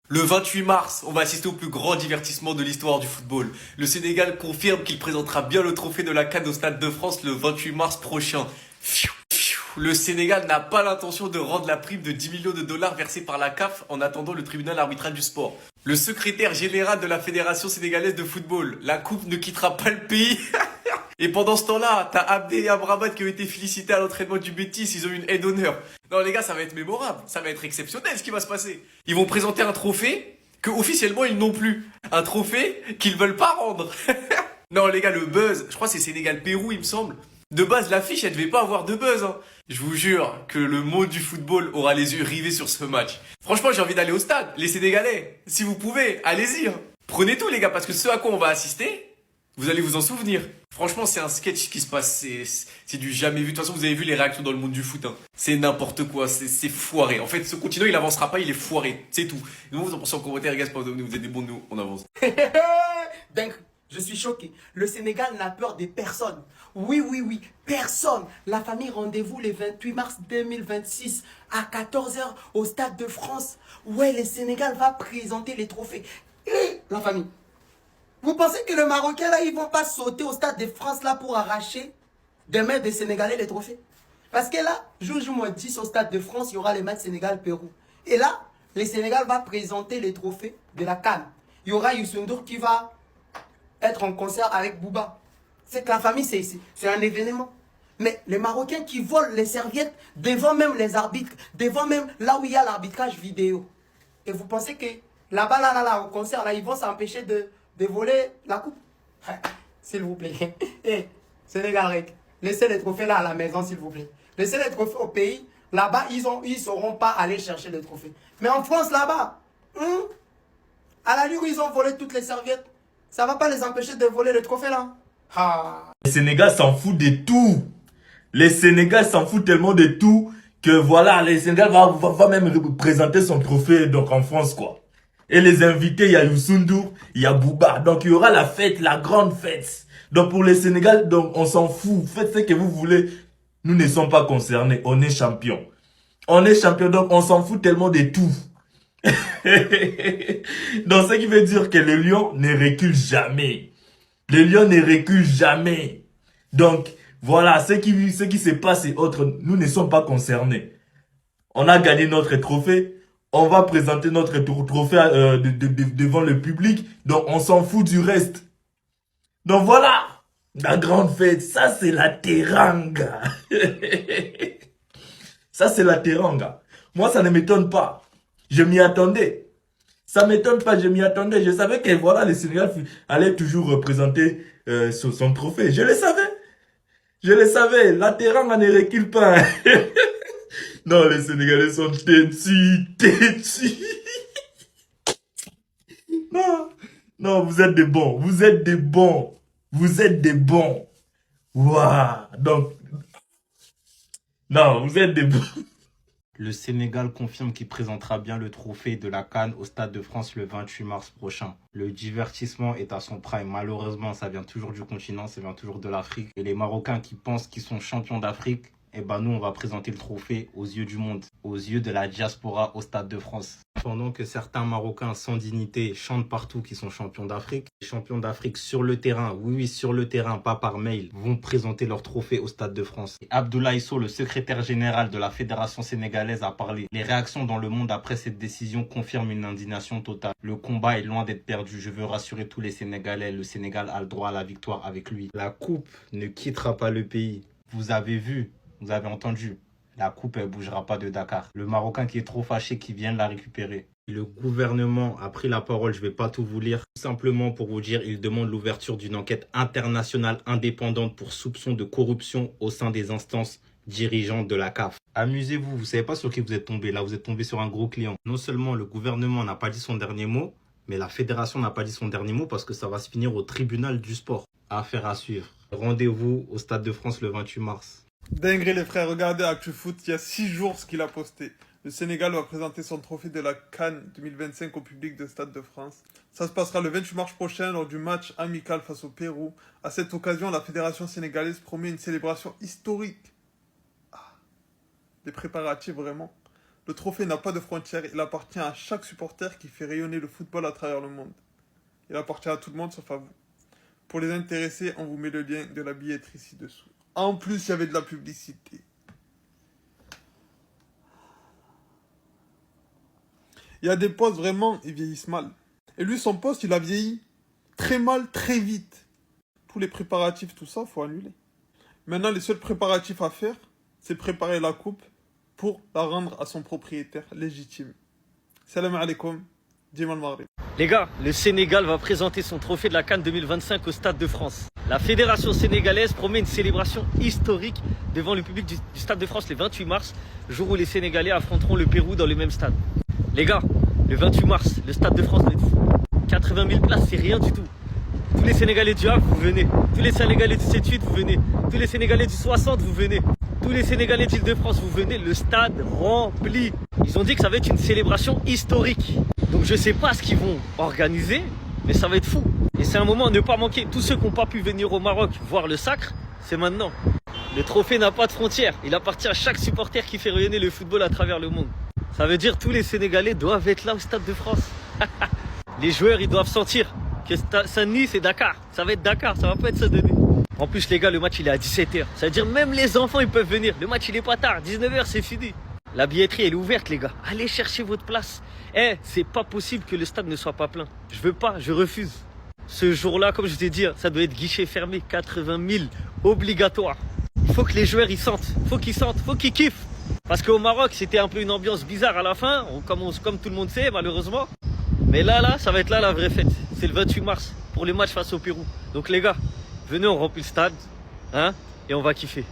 Le 28 mars, on va assister au plus grand divertissement de l'histoire du football. Le Sénégal confirme qu'il présentera bien le trophée de la CAN au Stade de France le 28 mars prochain. Le Sénégal n'a pas l'intention de rendre la prime de 10 millions de dollars versée par la CAF en attendant le tribunal arbitral du sport. Le secrétaire général de la Fédération sénégalaise de football, la coupe ne quittera pas le pays. Et pendant ce temps-là, t'as Abdé et Amrabat qui ont été félicités à l'entraînement du Betis, ils ont eu une aide d'honneur. Non les gars, ça va être mémorable, ça va être exceptionnel ce qui va se passer. Ils vont présenter un trophée que officiellement ils n'ont plus. Un trophée qu'ils veulent pas rendre. Non les gars, le buzz, je crois que c'est Sénégal-Pérou il me semble. De base, l'affiche, elle devait pas avoir de buzz. Hein. Je vous jure que le monde du football aura les yeux rivés sur ce match. Franchement, j'ai envie d'aller au stade. Les Sénégalais, si vous pouvez, allez-y. Hein. Prenez tout les gars, parce que ce à quoi on va assister, vous allez vous en souvenir. Franchement, c'est un sketch qui se passe, c'est du jamais vu. De toute façon, vous avez vu les réactions dans le monde du foot. Hein. C'est n'importe quoi, c'est foiré. En fait, ce continent, il avancera pas, il est foiré. C'est tout. Nous, vous en pensez en commentaire, les gars, c'est pas vous êtes des bons de nous, on avance. Dingue, je suis choqué. Le Sénégal n'a peur de personne. Oui, oui, oui, personne. La famille, rendez-vous le 28 mars 2026 à 14 h au Stade de France. Ouais, le Sénégal va présenter les trophées. Et la famille. Vous pensez que les Marocains, là, ils vont pas sauter au Stade de France, là, pour arracher des mains des Sénégalais les trophées? Parce que là, jour J-10 au Stade de France, il y aura les matchs Sénégal-Pérou. Et là, le Sénégal va présenter les trophées de la CAN. Il y aura Youssou N'Dour qui va être en concert avec Booba. C'est que la famille, c'est un événement. Mais les Marocains qui volent les serviettes devant même les arbitres, devant même là où il y a l'arbitrage vidéo. Et vous pensez que là-bas, là, au concert, là, ils vont s'empêcher de voler la coupe? S'il vous plaît. Et Sénégal, laissez les trophées là à la maison, s'il vous plaît. Laissez les trophées au pays. Là-bas, ils sauront pas aller chercher les trophées. Mais en France, là-bas, à l'allure où ils ont volé toutes les serviettes, ça va pas les empêcher de voler le trophée là. Ah. Le Sénégal s'en fout de tout. Le Sénégal s'en fout tellement de tout que voilà, le Sénégal va même présenter son trophée donc en France quoi. Et les invités, il y a Youssou N'Dour, il y a Booba. Donc il y aura la fête, la grande fête. Donc pour le Sénégal, donc on s'en fout. Faites ce que vous voulez. Nous ne sommes pas concernés. On est champion. On est champion, donc on s'en fout tellement de tout. Donc, ce qui veut dire que le lion ne recule jamais. Le lion ne recule jamais. Donc, voilà, ce qui se passe est autre. Nous ne sommes pas concernés. On a gagné notre trophée. On va présenter notre trophée devant le public. Donc, on s'en fout du reste. Donc, voilà. La grande fête. Ça, c'est la teranga. Ça, c'est la teranga. Moi, ça ne m'étonne pas. Je m'y attendais. Ça m'étonne pas, je m'y attendais. Je savais que voilà, le Sénégal allait toujours représenter son trophée. Je le savais. Je le savais. La teranga ne recule pas. Non, les Sénégalais sont têtus, têtus. Non, non, vous êtes des bons. Vous êtes des bons. Vous êtes des bons. Waouh. Donc, non, vous êtes des bons. Le Sénégal confirme qu'il présentera bien le trophée de la CAN au Stade de France le 28 mars prochain. Le divertissement est à son prime. Malheureusement, ça vient toujours du continent, ça vient toujours de l'Afrique. Et les Marocains qui pensent qu'ils sont champions d'Afrique, eh ben nous, on va présenter le trophée aux yeux du monde, aux yeux de la diaspora au Stade de France. Pendant que certains Marocains sans dignité chantent partout qu'ils sont champions d'Afrique, les champions d'Afrique sur le terrain, oui, oui, sur le terrain, pas par mail, vont présenter leur trophée au Stade de France. Et Abdoulaye Sow, le secrétaire général de la Fédération sénégalaise, a parlé. Les réactions dans le monde après cette décision confirment une indignation totale. Le combat est loin d'être perdu. Je veux rassurer tous les Sénégalais, le Sénégal a le droit à la victoire avec lui. La coupe ne quittera pas le pays. Vous avez vu, vous avez entendu. La coupe, elle bougera pas de Dakar. Le Marocain qui est trop fâché, qui vient de la récupérer. Le gouvernement a pris la parole, je vais pas tout vous lire. Tout simplement pour vous dire, il demande l'ouverture d'une enquête internationale indépendante pour soupçon de corruption au sein des instances dirigeantes de la CAF. Amusez-vous, vous savez pas sur qui vous êtes tombé. Là, vous êtes tombé sur un gros client. Non seulement le gouvernement n'a pas dit son dernier mot, mais la fédération n'a pas dit son dernier mot parce que ça va se finir au tribunal du sport. Affaire à suivre. Rendez-vous au Stade de France le 28 mars. Dinguerie les frères, regardez ActuFoot, il y a 6 jours ce qu'il a posté. Le Sénégal va présenter son trophée de la CAN 2025 au public de Stade de France. Ça se passera le 28 mars prochain lors du match amical face au Pérou. À cette occasion, la fédération sénégalaise promet une célébration historique. Ah, des préparatifs vraiment. Le trophée n'a pas de frontières, il appartient à chaque supporter qui fait rayonner le football à travers le monde. Il appartient à tout le monde sauf à vous. Pour les intéressés, on vous met le lien de la billetterie ci-dessous. En plus, il y avait de la publicité. Il y a des postes, vraiment, ils vieillissent mal. Et lui, son poste, il a vieilli très mal, très vite. Tous les préparatifs, tout ça, faut annuler. Maintenant, les seuls préparatifs à faire, c'est préparer la coupe pour la rendre à son propriétaire légitime. Salam alaikum, Diman Maghrib. Les gars, le Sénégal va présenter son trophée de la CAN 2025 au Stade de France. La fédération sénégalaise promet une célébration historique devant le public du Stade de France le 28 mars, jour où les Sénégalais affronteront le Pérou dans le même stade. Les gars, le 28 mars, le Stade de France, 80 000 places, c'est rien du tout. Tous les Sénégalais du Havre, vous venez. Tous les Sénégalais du 7-8, vous venez. Tous les Sénégalais du 60, vous venez. Tous les Sénégalais d'Île-de-France, vous venez. Le stade rempli. Ils ont dit que ça va être une célébration historique. Donc je sais pas ce qu'ils vont organiser, mais ça va être fou. Et c'est un moment à ne pas manquer. Tous ceux qui n'ont pas pu venir au Maroc voir le sacre, c'est maintenant. Le trophée n'a pas de frontières. Il appartient à chaque supporter qui fait rayonner le football à travers le monde. Ça veut dire que tous les Sénégalais doivent être là au Stade de France. Les joueurs, ils doivent sentir que Saint-Denis, c'est Dakar. Ça va être Dakar, ça va pas être Saint-Denis. En plus, les gars, le match, il est à 17h. Ça veut dire même les enfants, ils peuvent venir. Le match, il est pas tard. 19h, c'est fini. La billetterie, elle est ouverte, les gars. Allez chercher votre place. C'est pas possible que le stade ne soit pas plein. Je veux pas, je refuse. Ce jour-là, comme je t'ai dit, ça doit être guichet fermé. 80 000, obligatoire. Il faut que les joueurs, ils sentent. Faut qu'ils kiffent. Parce qu'au Maroc, c'était un peu une ambiance bizarre à la fin. Comme tout le monde sait, malheureusement. Mais là, ça va être là la vraie fête. C'est le 28 mars pour les matchs face au Pérou. Donc les gars, venez, on remplit le stade, hein, et on va kiffer.